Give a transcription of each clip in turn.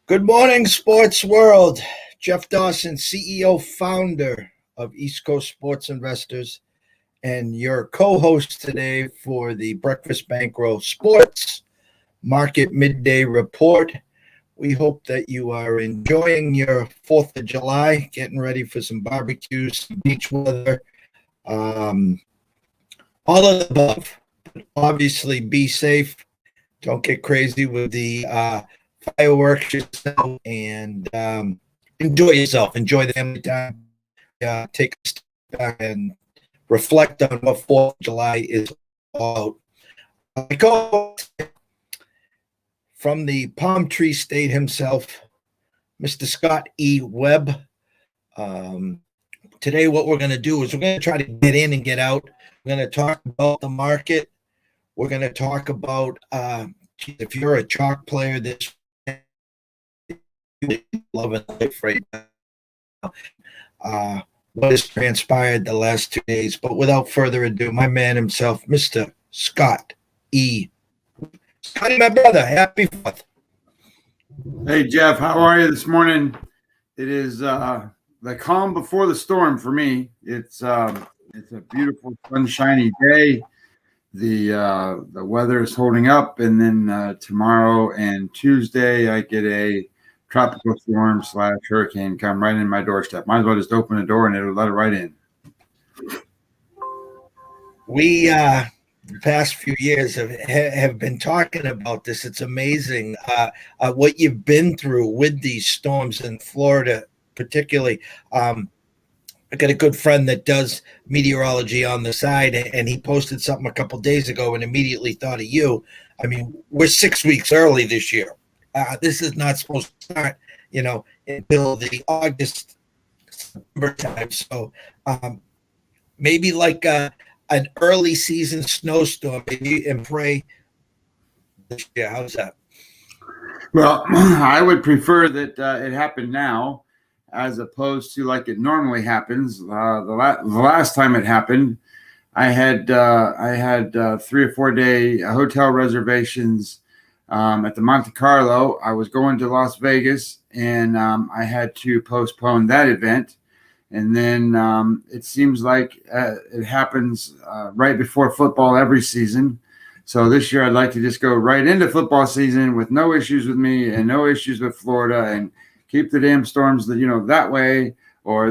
Good morning, sports world. Jeff Dawson, CEO, founder of East Coast Sports Investors, and your co-host today for the Breakfast Bankroll Sports Market Midday Report. We hope that you are enjoying your 4th of July, getting ready for some barbecues, some beach weather, all of the above. But obviously, be safe. Don't get crazy with the fireworks yourself, and enjoy yourself. Enjoy the family time. Take a step back and reflect on what 4th of July is all about. I go from the Palm Tree State himself, Mr. Scott E. Webb. Today, what we're going to do is we're going to try to get in and get out. We're going to talk about the market. We're going to talk about if you're a chalk player this loving life right now. What has transpired the last 2 days. But without further ado, my man himself, Mr. Scott E. Scotty, my brother, happy 4th. Hey, Jeff, how are you this morning? It is the calm before the storm for me. It's a beautiful, sunshiny day. The weather is holding up, and then tomorrow and Tuesday I get a tropical storm / hurricane come right in my doorstep. Might as well just open the door and it'll let it right in. We the past few years have been talking about this. It's amazing what you've been through with these storms in Florida, particularly. I got a good friend that does meteorology on the side, and he posted something a couple days ago and immediately thought of you. I mean, we're 6 weeks early this year. This is not supposed to start, until the August, September time. So maybe like an early season snowstorm, maybe, and pray this year. How's that? Well, I would prefer that it happened now, as opposed to like it normally happens. The last time it happened, I had 3 or 4 day hotel reservations at the Monte Carlo. I was going to Las Vegas, and I had to postpone that event. And then it seems like it happens right before football every season. So this year I'd like to just go right into football season with no issues with me and no issues with Florida, and keep the damn storms that way or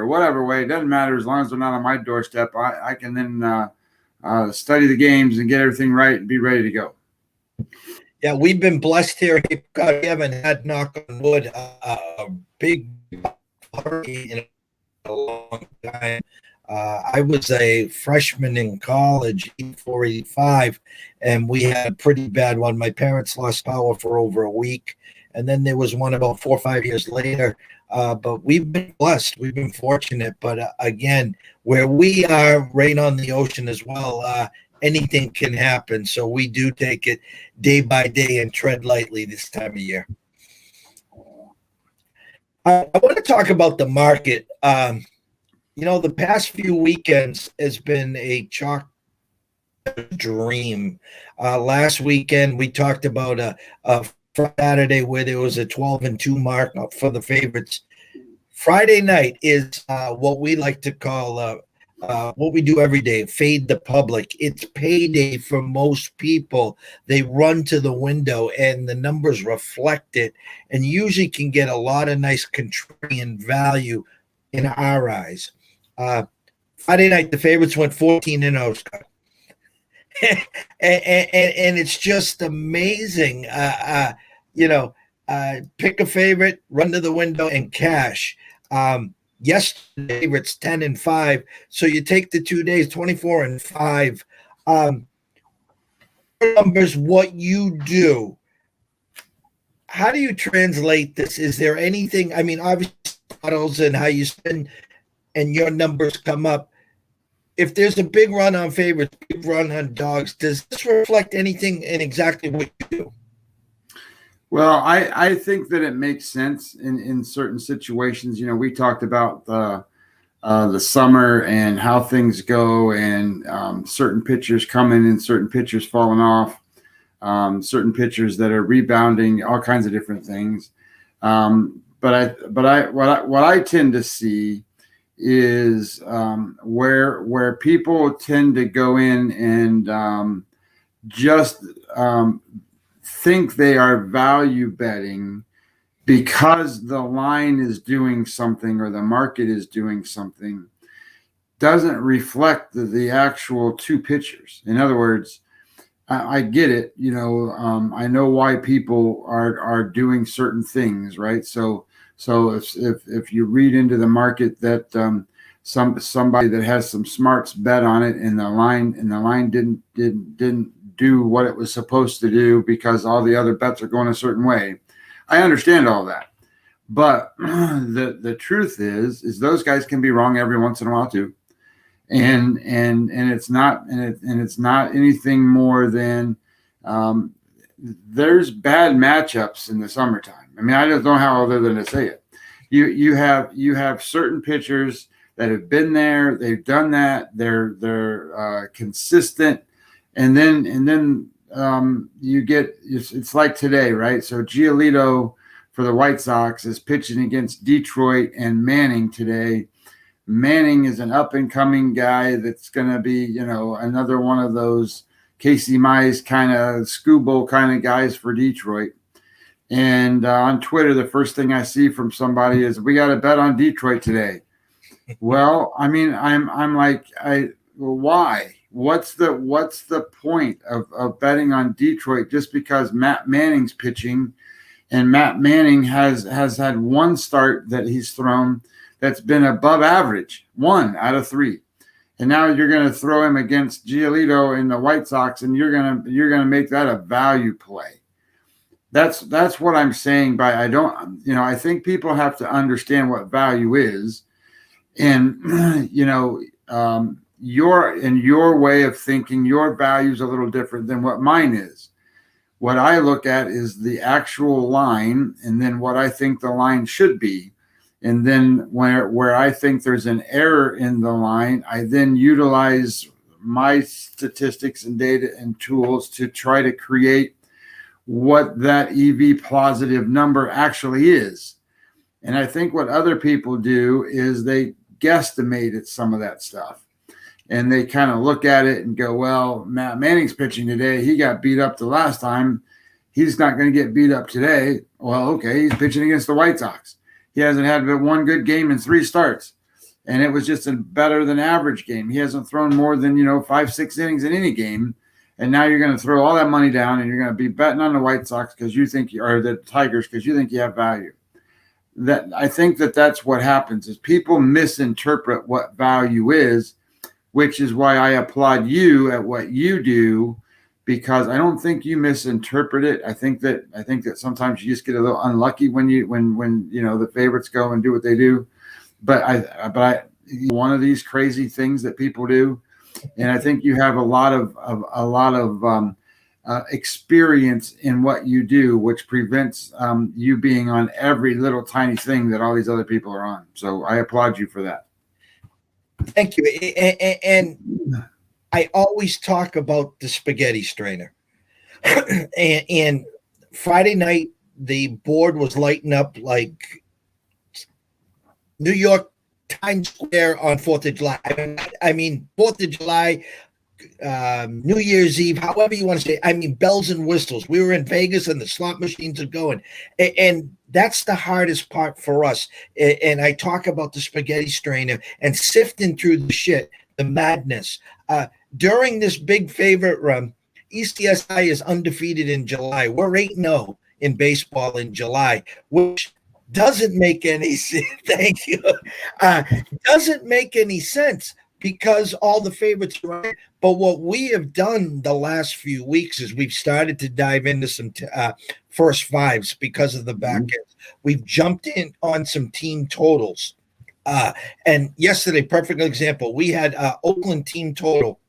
whatever way. It doesn't matter, as long as they're not on my doorstep. I can then study the games and get everything right and be ready to go. Yeah, we've been blessed here. We haven't had, knock on wood, a big hurricane in a long time. I was a freshman in college, 84, 85, and we had a pretty bad one. My parents lost power for over a week. And then there was one about 4 or 5 years later. But we've been blessed. We've been fortunate. But again, where we are right on the ocean as well, anything can happen. So we do take it day by day and tread lightly this time of year. I want to talk about the market. The past few weekends has been a chalk dream. Last weekend, we talked about a Saturday where there was a 12-2 mark for the favorites. Friday night is what we like to call what we do every day, fade the public. It's payday for most people. They run to the window and the numbers reflect it, and usually can get a lot of nice contrarian value in our eyes. Friday night, the favorites went 14-0, Scott. and it's just amazing. Pick a favorite, run to the window, and cash. Yesterday, favorites 10-5. So you take the 2 days, 24-5. Numbers, what you do. How do you translate this? Is there anything? I mean, obviously, models and how you spend, and your numbers come up. If there's a big run on favorites, big run on dogs, does this reflect anything in exactly what you do? Well, I think that it makes sense in certain situations. We talked about the summer and how things go, and certain pitchers coming and certain pitchers falling off. certain pitchers that are rebounding, all kinds of different things. What I tend to see is where people tend to go in and just think they are value betting because the line is doing something or the market is doing something, doesn't reflect the actual two pitchers. In other words, I get it. I know why people are doing certain things, right? So if you read into the market that somebody that has some smarts bet on it and the line didn't do what it was supposed to do because all the other bets are going a certain way, I understand all that. But the truth is those guys can be wrong every once in a while too. And it's not anything more than there's bad matchups in the summertime. I mean, I just don't know how other than to say it. You have certain pitchers that have been there, they've done that, they're consistent, and then you get it's like today, right? So Giolito for the White Sox is pitching against Detroit and Manning today. Manning is an up-and-coming guy that's going to be, another one of those Casey Mize kind of Scooble kind of guys for Detroit. And on Twitter, the first thing I see from somebody is, we got to bet on Detroit today. Well, I mean, I'm like, why? What's the point of betting on Detroit just because Matt Manning's pitching, and Matt Manning has had one start that he's thrown that's been above average, 1 out of 3. And now you're going to throw him against Giolito in the White Sox, and you're going to make that a value play. That's what I'm saying by I think people have to understand what value is. And, your way of thinking, your value is a little different than what mine is. What I look at is the actual line, and then what I think the line should be. And then where I think there's an error in the line, I then utilize my statistics and data and tools to try to create what that EV positive number actually is. And I think what other people do is they guesstimate at some of that stuff. And they kind of look at it and go, well, Matt Manning's pitching today. He got beat up the last time. He's not going to get beat up today. Well, okay, he's pitching against the White Sox. He hasn't had but one good game in 3 starts. And it was just a better than average game. He hasn't thrown more than, 5-6 innings in any game. And now you're going to throw all that money down and you're going to be betting on the White Sox because you think or the Tigers because you think you have value. That I think that's what happens is people misinterpret what value is, which is why I applaud you at what you do, because I don't think you misinterpret it. I think that sometimes you just get a little unlucky when the favorites go and do what they do. But I one of these crazy things that people do, and I think you have a lot of experience in what you do, which prevents you being on every little tiny thing that all these other people are on. So I applaud you for that. Thank you. And I always talk about the spaghetti strainer. and Friday night, the board was lighting up like New York Times Square on 4th of July. I mean 4th of July, New Year's Eve, however you want to say it. I mean, bells and whistles. We were in Vegas and the slot machines are going. And that's the hardest part for us. And I talk about the spaghetti strainer and sifting through the shit, the madness. During this big favorite run, ECSI is undefeated in July. We're 8-0 in baseball in July, which doesn't make any sense. Thank you. Doesn't make any sense because all the favorites are right. But what we have done the last few weeks is we've started to dive into some first fives because of the back end. We've jumped in on some team totals. And yesterday, perfect example, we had Oakland team total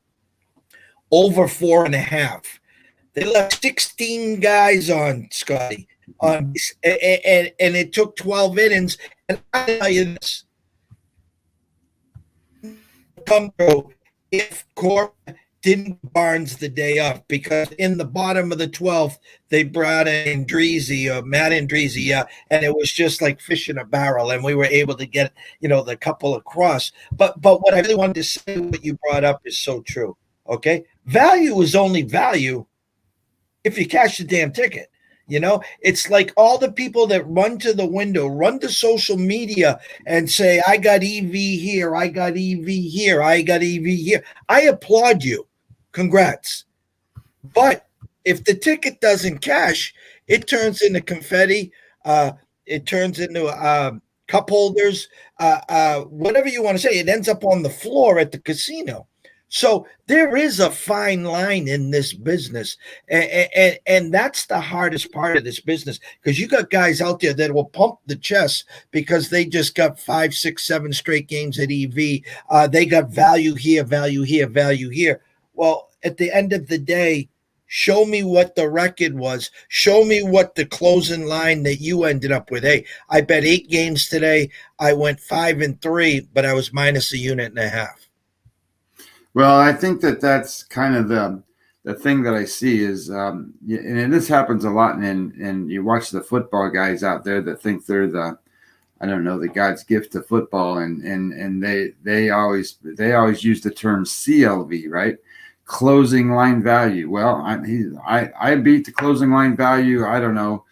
over 4.5. They left 16 guys on, Scotty. And it took 12 innings. And I tell you this, come through, if Cora didn't Barnes the day off because in the bottom of the 12th, they brought in Matt Andreezy, and it was just like fish in a barrel, and we were able to get, the couple across. But what I really wanted to say, what you brought up is so true, okay? Value is only value if you cash the damn ticket. It's like all the people that run to the window, run to social media and say, I got EV here, I got EV here, I got EV here. I applaud you. Congrats. But if the ticket doesn't cash, it turns into confetti. It turns into cup holders, whatever you want to say. It ends up on the floor at the casino. So there is a fine line in this business. And that's the hardest part of this business, because you got guys out there that will pump the chest because they just got 5, 6, 7 straight games at EV. They got value here, value here, value here. Well, at the end of the day, show me what the record was. Show me what the closing line that you ended up with. Hey, I bet 8 games today. I went 5-3, but I was minus a unit and a half. Well, I think that's kind of the thing that I see is, and this happens a lot. And you watch the football guys out there that think they're the God's gift to football, and they always use the term CLV, right? Closing line value. Well, I beat the closing line value, I don't know,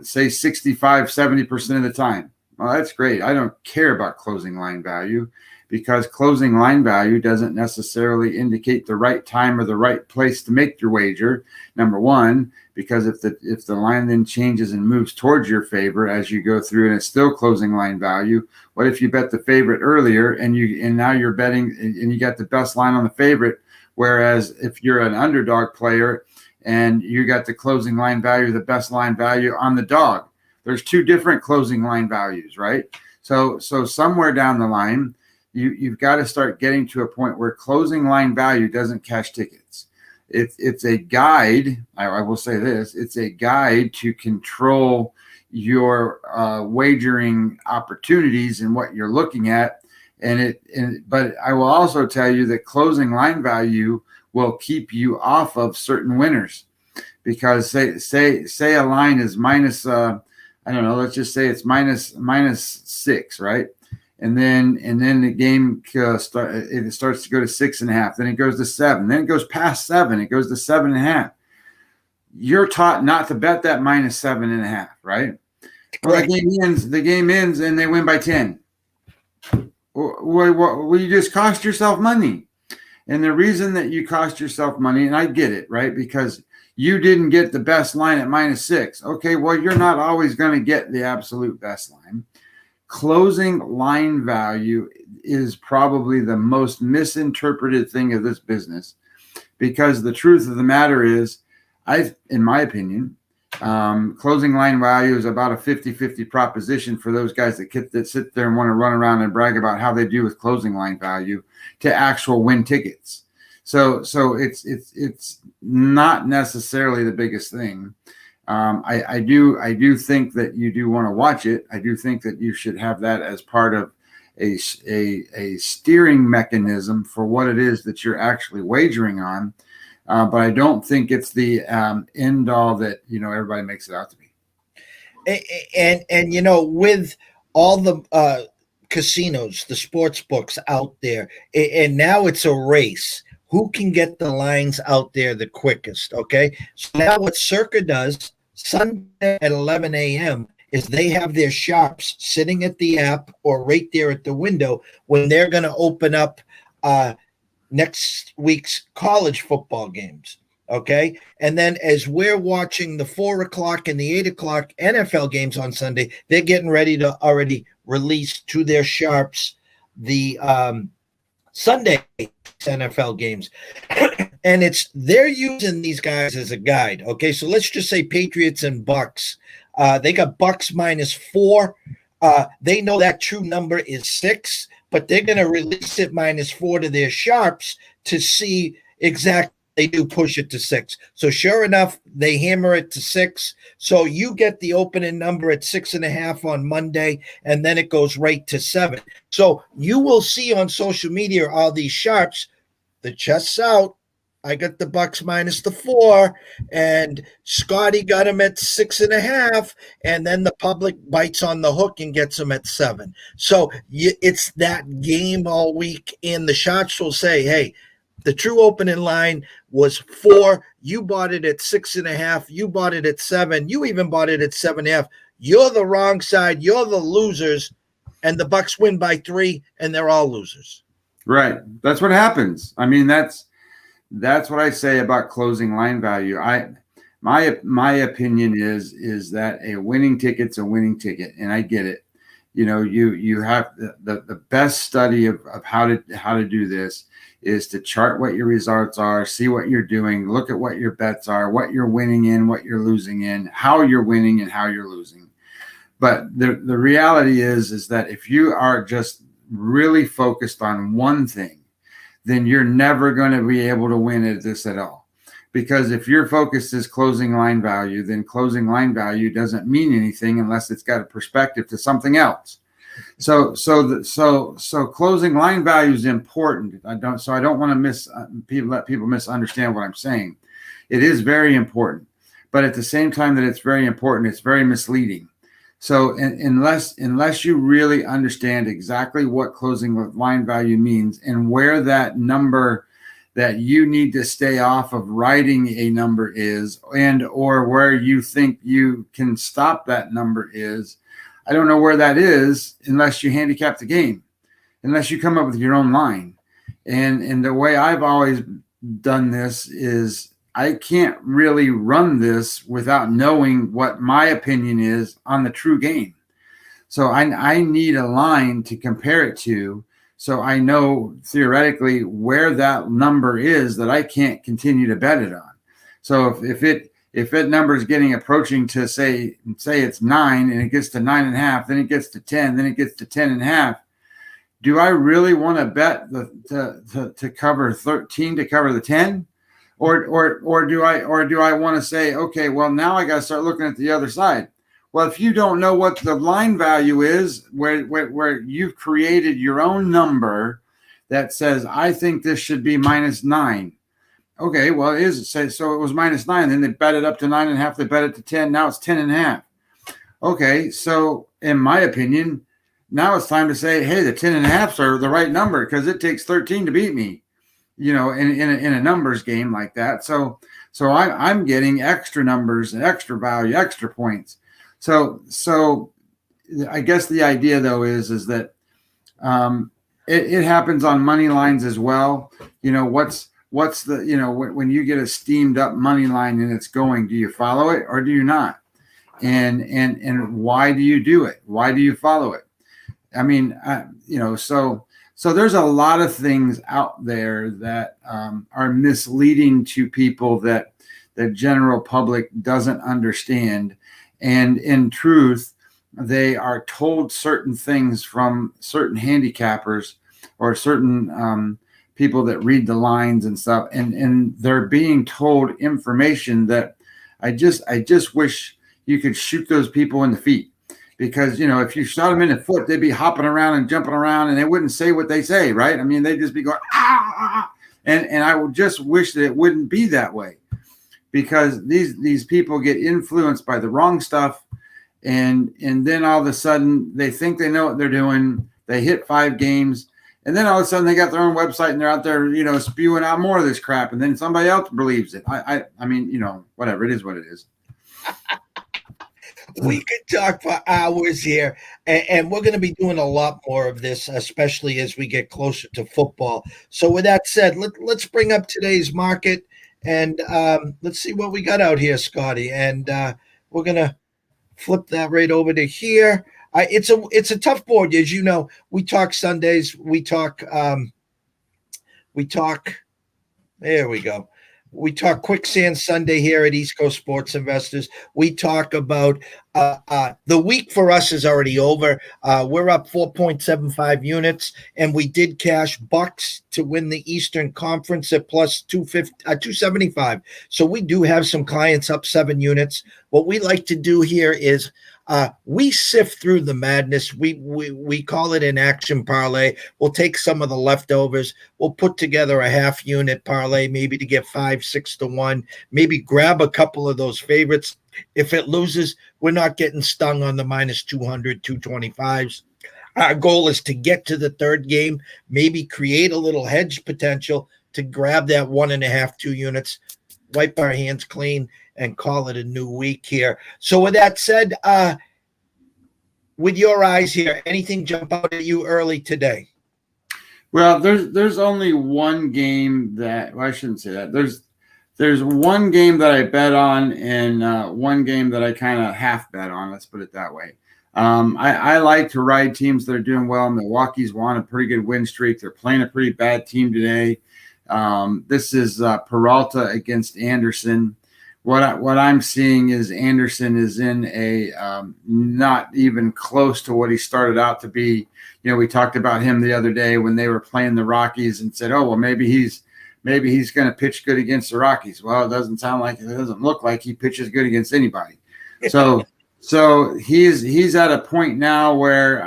say 65-70% of the time. Well, that's great. I don't care about closing line value, because closing line value doesn't necessarily indicate the right time or the right place to make your wager. Number one, because if the line then changes and moves towards your favor as you go through and it's still closing line value, what if you bet the favorite earlier and now you're betting and you got the best line on the favorite? Whereas if you're an underdog player and you got the closing line value, the best line value on the dog, there's 2 different closing line values, right? So somewhere down the line, you've got to start getting to a point where closing line value doesn't cash tickets. It's a guide. I will say this: it's a guide to control your wagering opportunities and what you're looking at. But I will also tell you that closing line value will keep you off of certain winners, because say a line is minus, I don't know, let's just say it's minus 6, right? And then the game starts to go to 6.5. Then it goes to 7. Then it goes past 7. It goes to 7.5. You're taught not to bet that minus 7.5, right? Well, the game ends, and they win by 10. Well, you just cost yourself money. And the reason that you cost yourself money, and I get it, right? Because you didn't get the best line at minus 6. Okay, well, you're not always going to get the absolute best line. Closing line value is probably the most misinterpreted thing of this business, because the truth of the matter is, in my opinion, closing line value is about a 50-50 proposition for those guys that sit there and want to run around and brag about how they do with closing line value to actual win tickets. So it's not necessarily the biggest thing. I do think that you do want to watch it. I do think that you should have that as part of a steering mechanism for what it is that you're actually wagering on. But I don't think it's the end all that everybody makes it out to be. And with all the casinos, the sports books out there, and now it's a race. Who can get the lines out there the quickest? Okay. So now what Circa does Sunday at 11 a.m. is they have their sharps sitting at the app or right there at the window when they're going to open up next week's college football games. Okay. And then as we're watching the 4 o'clock and the 8 o'clock NFL games on Sunday, they're getting ready to already release to their sharps the Sunday NFL games. And they're using these guys as a guide. Okay. So let's just say Patriots and Bucks. They got Bucks -4. They know that true number is 6, but they're going to release it -4 to their sharps to see exactly. They do push it to 6. So sure enough, they hammer it to 6. So you get the opening number at 6.5 on Monday, and then it goes right to 7. So you will see on social media all these sharps, the chest's out, I got the Bucks minus the 4, and Scotty got him at 6.5, and then the public bites on the hook and gets him at 7. So it's that game all week, and the shots will say, hey, the true opening line was 4. You bought it at 6.5. You bought it at 7. You even bought it at 7.5. You're the wrong side. You're the losers, and the Bucks win by 3, and they're all losers. Right. That's what happens. I mean, that's what I say about closing line value. My opinion is that a winning ticket's a winning ticket, and I get it. You know, you have the best study of how to do this is to chart what your results are, see what you're doing, look at what your bets are, what you're winning in, what you're losing in, how you're winning and how you're losing. But the reality is that if you are just really focused on one thing, then you're never going to be able to win at this at all. Because if your focus is closing line value, then closing line value doesn't mean anything unless it's got a perspective to something else. So closing line value is important. I don't want to let people misunderstand what I'm saying. It is very important, but at the same time that it's very important, it's very misleading. So unless you really understand exactly what closing line value means and where that number that you need to stay off of writing a number is, and or where you think you can stop that number is, I don't know where that is unless you handicap the game, unless you come up with your own line. And the way I've always done this is I can't really run this without knowing what my opinion is on the true game. So I need a line to compare it to, so I know theoretically where that number is that I can't continue to bet it on. So if that number is getting approaching to say it's 9 and it gets to 9.5, then it gets to 10, then it gets to 10.5. Do I really want to bet to cover 13 to cover the 10? Or do I want to say, okay, well, now I got to start looking at the other side. Well, if you don't know what the line value is, where you've created your own number that says, I think this should be -9. Okay, well, it is. So it was -9. Then they bet it up to 9.5. They bet it to 10. Now it's 10.5. Okay, so in my opinion, now it's time to say, hey, the 10.5s are the right number because it takes 13 to beat me. You know, in a numbers game like that. So I'm getting extra numbers and extra value, extra points. So I guess the idea though is that it happens on money lines as well. You know, what's the, you know, when you get a steamed up money line and it's going, do you follow it or do you not? And why do you do it? Why do you follow it? I mean, you know, so there's a lot of things out there that are misleading to people that the general public doesn't understand. And in truth, they are told certain things from certain handicappers or certain people that read the lines and stuff. And they're being told information that I just wish you could shoot those people in the feet. Because, you know, if you shot them in the foot, they'd be hopping around and jumping around and they wouldn't say what they say, right? I mean, they'd just be going, ah. And I would just wish that it wouldn't be that way, because these people get influenced by the wrong stuff. And then all of a sudden they think they know what they're doing. They hit 5 games. And then all of a sudden they got their own website and they're out there, you know, spewing out more of this crap. And then somebody else believes it. I mean, you know, whatever, it is what it is. We could talk for hours here, and we're going to be doing a lot more of this, especially as we get closer to football. So with that said, let's bring up today's market, and let's see what we got out here, Scotty. And we're going to flip that right over to here. It's a tough board. As you know, we talk Sundays. We talk, there we go. We talk Quicksand Sunday here at East Coast Sports Investors. We talk about The week for us is already over. We're up 4.75 units, and we did cash Bucks to win the Eastern Conference at plus 275. So we do have some clients up 7 units. What we like to do here is we sift through the madness. We call it an action parlay. We'll take some of the leftovers. We'll put together a half unit parlay, maybe to get 5, 6 to 1. Maybe grab a couple of those favorites. If it loses, we're not getting stung on the minus 200, 225s. Our goal is to get to the third game, maybe create a little hedge potential to grab that 1.5, 2 units, wipe our hands clean, and call it a new week here. So with that said, with your eyes here, anything jump out at you early today? Well, there's only one game that, well, I shouldn't say that. There's one game that I bet on and one game that I kind of half bet on. Let's put it that way. I like to ride teams that are doing well. Milwaukee's won a pretty good win streak. They're playing a pretty bad team today. This is Peralta against Anderson. What I'm seeing is Anderson is in a not even close to what he started out to be. You know, we talked about him the other day when they were playing the Rockies and said, oh, well, maybe he's going to pitch good against the Rockies. Well, it doesn't look like he pitches good against anybody. So he's at a point now where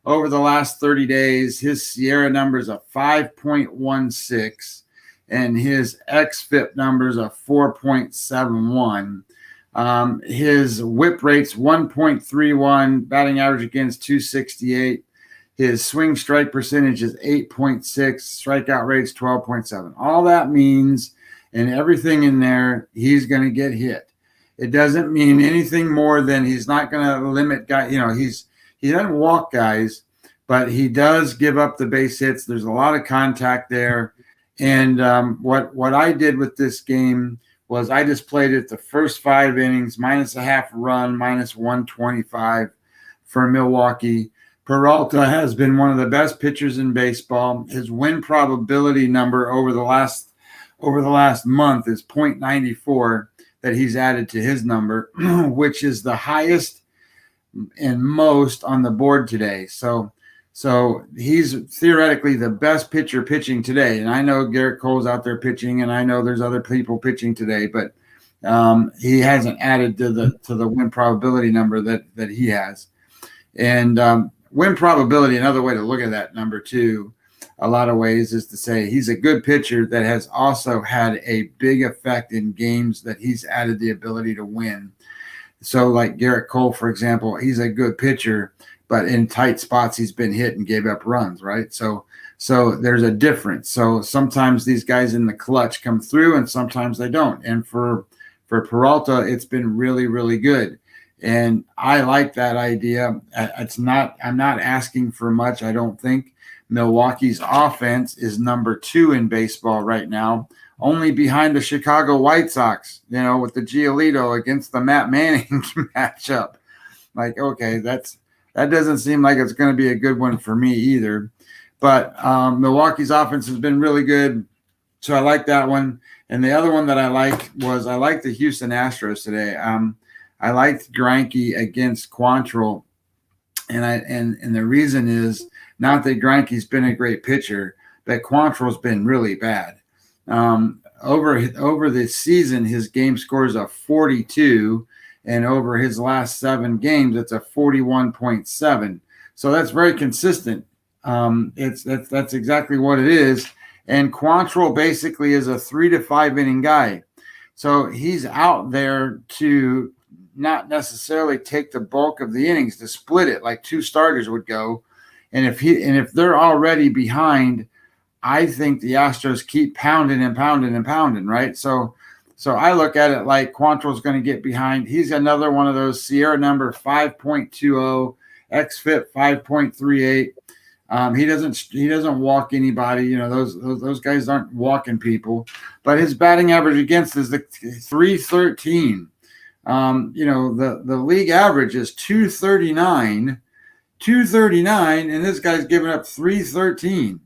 over the last 30 days, his Sierra numbers are 5.16 and his xFIP numbers are 4.71. His whip rate's 1.31, batting average against 268. His swing strike percentage is 8.6, strikeout rate's 12.7. All that means, and everything in there, he's going to get hit. It doesn't mean anything more than he's not going to limit guys. You know, he doesn't walk guys, but he does give up the base hits. There's a lot of contact there. And what I did with this game was I just played it the first 5 innings, minus a half run, minus 125 for Milwaukee. Peralta has been one of the best pitchers in baseball. His win probability number over the last month is 0.94 that he's added to his number, which is the highest and most on the board today. So he's theoretically the best pitcher pitching today. And I know Garrett Cole's out there pitching, and I know there's other people pitching today, but he hasn't added to the win probability number that he has. And win probability, another way to look at that number too, a lot of ways, is to say he's a good pitcher that has also had a big effect in games that he's added the ability to win. So like Garrett Cole, for example, he's a good pitcher, but in tight spots he's been hit and gave up runs, right? So there's a difference. So sometimes these guys in the clutch come through and sometimes they don't. And for Peralta, it's been really, really good. And I like that idea. I'm not asking for much, I don't think. Milwaukee's offense is number 2 in baseball right now, only behind the Chicago White Sox, you know, with the Giolito against the Matt Manning matchup. Like, okay, that doesn't seem like it's going to be a good one for me either. But Milwaukee's offense has been really good, so I like that one. And the other one that I liked the Houston Astros today. I liked Greinke against Quantrill, and the reason is not that Greinke's been a great pitcher, but Quantrill's been really bad. Over this season, his game scores a 42, and over his last 7 games, it's a 41.7. So that's very consistent. That's exactly what it is. And Quantrill basically is a 3 to 5 inning guy, so he's out there to not necessarily take the bulk of the innings, to split it like 2 starters would go. And if they're already behind, I think the Astros keep pounding and pounding and pounding, right? So I look at it like Quantrill's going to get behind. He's another one of those Sierra number 5.20, xFIP 5.38. He doesn't walk anybody. You know, those guys aren't walking people. But his batting average against is the 313. You know, the league average is 239, and this guy's giving up 313.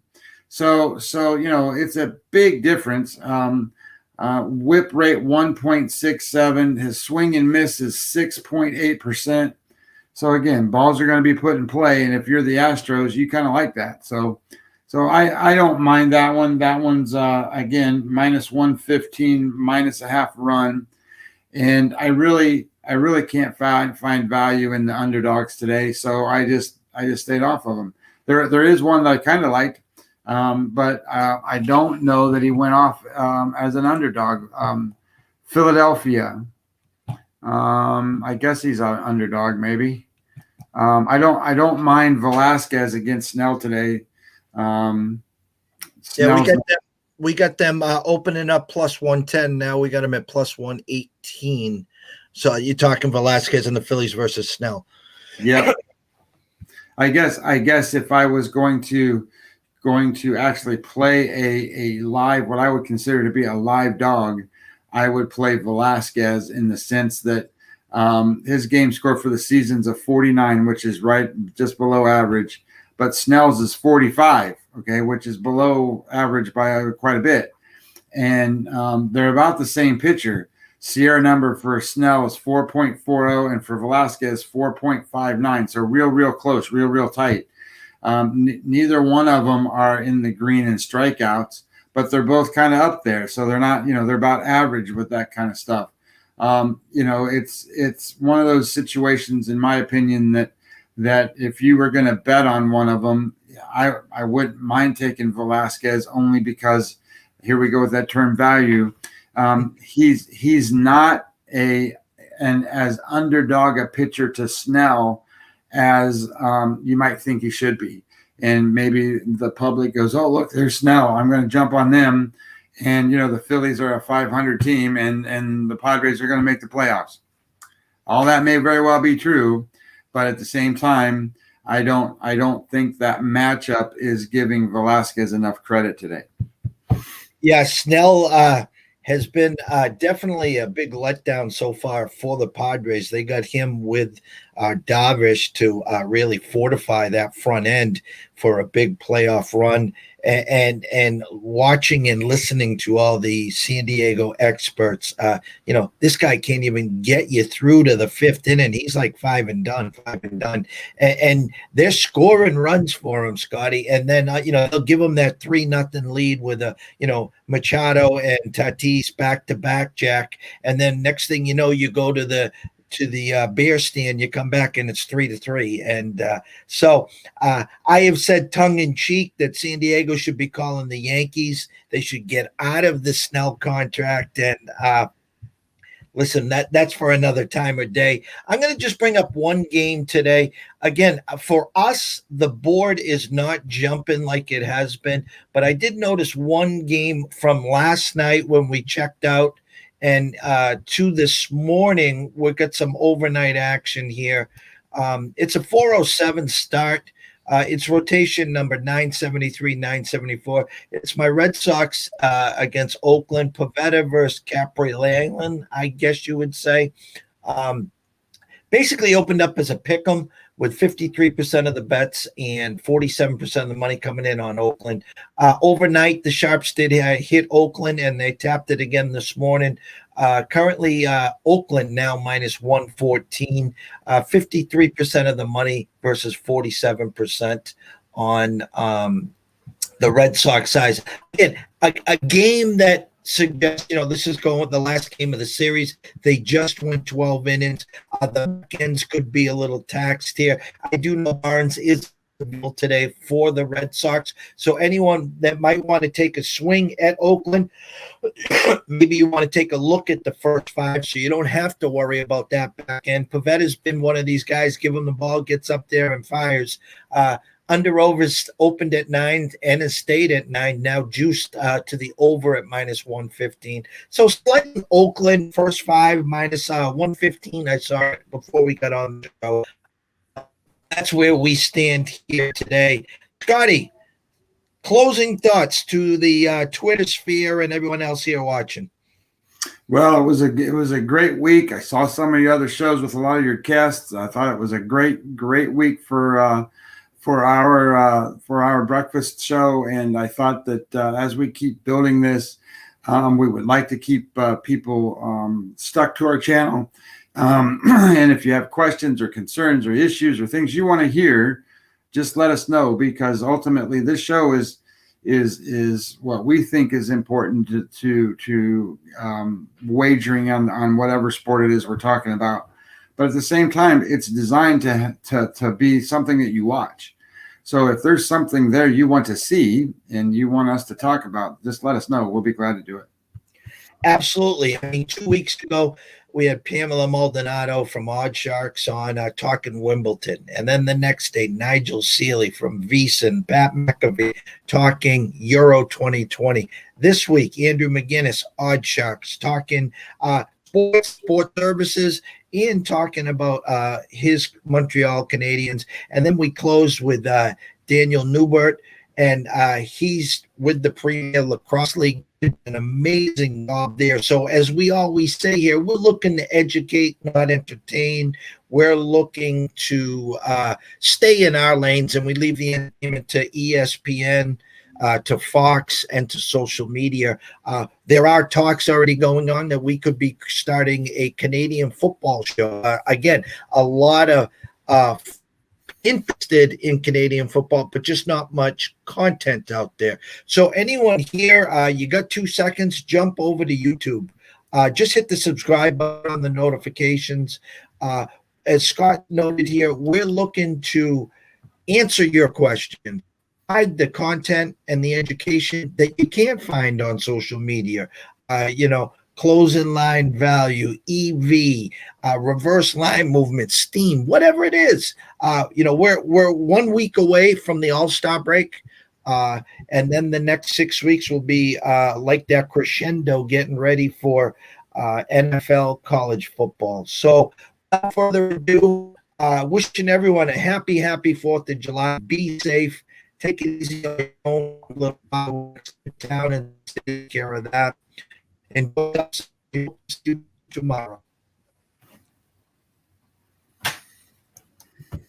So you know, it's a big difference. Whip rate 1.67. His swing and miss is 6.8%. So again, balls are going to be put in play, and if you're the Astros, you kind of like that. So I don't mind that one. That one's again minus 115, minus a half run, and I really can't find value in the underdogs today. So I just stayed off of them. There is one that I kind of liked, but I don't know that he went off as an underdog. Philadelphia. I guess he's an underdog, maybe. I don't mind Velasquez against Snell today. Yeah, we got them opening up plus 110. Now we got them at plus 118. So you're talking Velasquez and the Phillies versus Snell. Yeah. I guess if I was going to actually play a live, what I would consider to be a live dog, I would play Velasquez in the sense that his game score for the season's a 49, which is right just below average, but Snell's is 45, okay, which is below average by quite a bit. And they're about the same pitcher. Sierra number for Snell is 4.40, and for Velasquez 4.59. So real close, real tight. Neither one of them are in the green in strikeouts, but they're both kind of up there. So they're not, they're about average with that kind of stuff. It's one of those situations, in my opinion, that if you were going to bet on one of them, I wouldn't mind taking Velasquez, only because here we go with that term value. He's not as underdog a pitcher to Snell as you might think he should be. And maybe the public goes, oh, look, there's Snell, I'm going to jump on them. And, the Phillies are a 500 team, and the Padres are going to make the playoffs. All that may very well be true, but at the same time, I don't think that matchup is giving Velasquez enough credit today. Yeah, Snell has been definitely a big letdown so far for the Padres. They got him with Darvish to really fortify that front end for a big playoff run. And watching and listening to all the San Diego experts, this guy can't even get you through to the fifth inning. He's like five and done. And they're scoring runs for him, Scotty. And then, they'll give him that 3-0 lead with Machado and Tatis back to back, Jack. And then next thing you know, you go to the beer stand, you come back and it's 3-3. And so I have said tongue in cheek that San Diego should be calling the Yankees. They should get out of the Snell contract. And listen, that's for another time or day. I'm going to just bring up one game today. Again, for us, the board is not jumping like it has been, but I did notice one game from last night when we checked out. And to this morning, we've got some overnight action here. It's a 4:07 start. It's rotation number 973, 974. It's my Red Sox against Oakland. Pavetta versus Capri-Leyland, I guess you would say. Basically opened up as a pick'em with 53% of the bets and 47% of the money coming in on Oakland. Overnight, the Sharps did hit Oakland, and they tapped it again this morning. Currently, Oakland now minus 114, 53% of the money versus 47% on the Red Sox size. Again, a game that suggests, this is going with the last game of the series. They just went 12 innings. The ends could be a little taxed here. I do know Barnes is available today for the Red Sox. So anyone that might want to take a swing at Oakland, maybe you want to take a look at the first five so you don't have to worry about that back end. Pavetta's been one of these guys, give him the ball, gets up there and fires. Under-overs opened at 9 and has stayed at 9, now juiced to the over at minus 115. So slightly Oakland, first five, minus 115. I saw it before we got on the show. That's where we stand here today. Scotty, closing thoughts to the Twitter sphere and everyone else here watching. Well, it was a great week. I saw some of the other shows with a lot of your guests. I thought it was a great week for our breakfast show, and I thought that as we keep building this, We would like to keep people stuck to our channel. And if you have questions or concerns or issues or things you want to hear, just let us know, because ultimately this show is what we think is important to wagering on whatever sport it is we're talking about. But at the same time, it's designed to be something that you watch. So if there's something there you want to see and you want us to talk about, just let us know. We'll be glad to do it. Absolutely. I mean, 2 weeks ago, we had Pamela Maldonado from Odd Sharks on talking Wimbledon. And then the next day, Nigel Seeley from VEASAN, Pat McAfee talking Euro 2020. This week, Andrew McGinnis, Odd Sharks, talking sport services, and talking about his Montreal Canadiens. And then we close with Daniel Newbert, and he's with the Premier Lacrosse League. An amazing job there. So as we always say here, we're looking to educate, not entertain. We're looking to stay in our lanes, and we leave the entertainment to ESPN, to Fox, and to social media. There are talks already going on that we could be starting a Canadian football show. Again, a lot of interested in Canadian football, but just not much content out there. So anyone here, you got 2 seconds, jump over to YouTube. Just hit the subscribe button on the notifications. As Scott noted here, we're looking to answer your questions, provide the content and the education that you can't find on social media. Closing line value, EV, reverse line movement, steam, whatever it is. We're 1 week away from the All-Star break. And then the next 6 weeks will be like that crescendo, getting ready for NFL college football. So without further ado, wishing everyone a happy 4th of July. Be safe. Take it easy on your own. Look down and take care of that. And see you tomorrow.